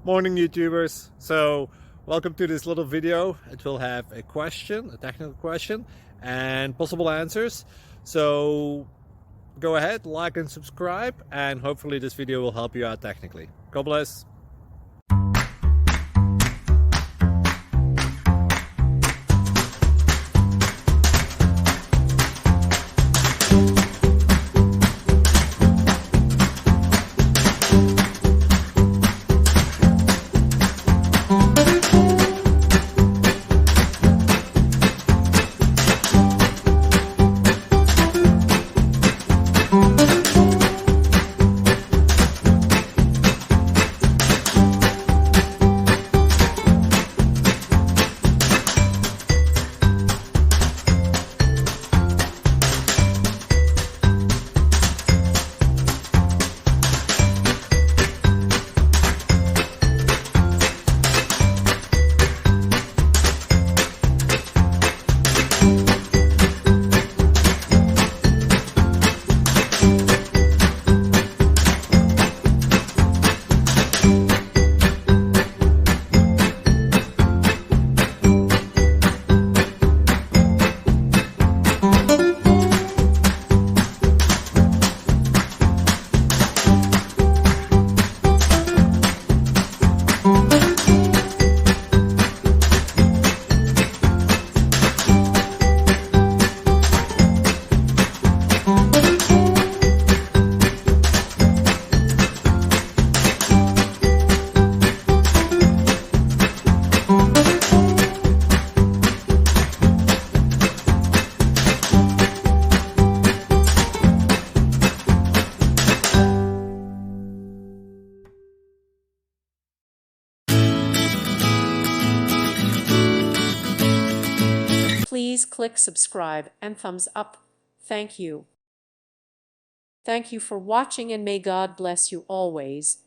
Morning YouTubers. So welcome to this little video. It will have a question, a technical question, and possible answers. So go ahead, like and subscribe, and hopefully this video will help you out technically. God bless. Please click subscribe and thumbs up. Thank you. Thank you for watching, and may God bless you always.